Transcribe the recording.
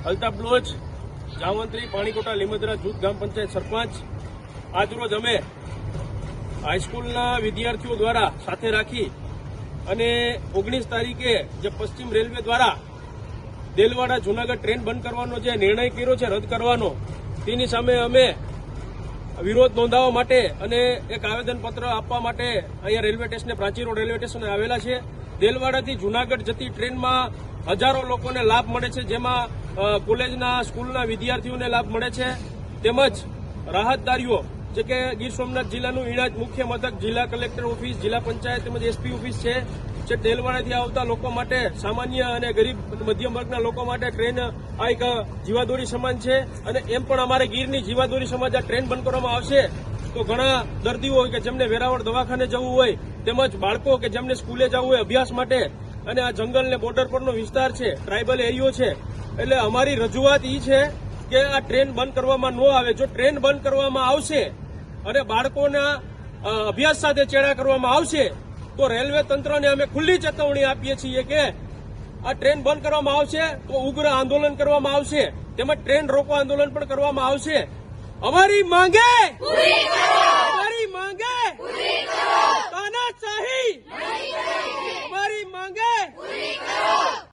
અલ્તાફ બ્લોચ, જામવંત્રી, પાણીકોટા, લીમદરા જૂથ ગ્રામ પંચાયત સરપંચ. આજરોજ અમે હાઈસ્કૂલના વિદ્યાર્થીઓ દ્વારા સાથે રાખી અને 19 તારીખે જે પશ્ચિમ રેલવે દ્વારા દેલવાડા જૂનાગઢ ટ્રેન બંધ કરવાનો જે નિર્ણય કર્યો છે રદ કરવાનો, તેની સામે અમે વિરોધ નોંધાવવા માટે અને એક આવેદનપત્ર આપવા માટે અહીંયા રેલવે સ્ટેશને, પ્રાચી રોડ રેલવે સ્ટેશને આવેલા છે. દેલવાડાથી જૂનાગઢ જતી ટ્રેનમાં હજારો લોકોને લાભ મળે છે, જેમાં કોલેજના, સ્કૂલના વિદ્યાર્થીઓને લાભ મળે છે, તેમજ રાહતદારીઓ જે કે ગીર સોમનાથ જિલ્લાનું ઈણાજ મુખ્ય મથક, જિલ્લા કલેક્ટર ઓફિસ, જિલ્લા પંચાયત તેમજ એસપી ઓફિસ છે. જે દેલવાડાથી આવતા લોકો માટે, સામાન્ય અને ગરીબ મધ્યમ વર્ગના લોકો માટે ટ્રેન આ એક જીવાદોરી સમાન છે. અને એમ પણ અમારે ગીરની જીવાદોરી સમાજ આ ટ્રેન બંધ કરવામાં આવશે તો ઘણા દર્દીઓ કે જેમને વેરાવળ દવાખાને જવું હોય, તેમજ બાળકો કે જેમને સ્કૂલે જવું હોય અભ્યાસ માટે, અને આ જંગલ ને બોર્ડર પરનો વિસ્તાર છે, ટ્રાઇબલ એરિયો છે, એટલે અમારી રજૂઆત એ છે કે આ ટ્રેન બંધ કરવામાં ન આવે. જો ટ્રેન બંધ કરવામાં આવશે અને બાળકોના અભ્યાસ સાથે ચેડા કરવામાં આવશે તો રેલવે તંત્રને અમે ખુલ્લી ચેતવણી આપીએ છીએ કે આ ટ્રેન બંધ કરવામાં આવશે તો ઉગ્ર આંદોલન કરવામાં આવશે, તેમજ ટ્રેન રોકો આંદોલન પણ કરવામાં આવશે. અમારી માંગે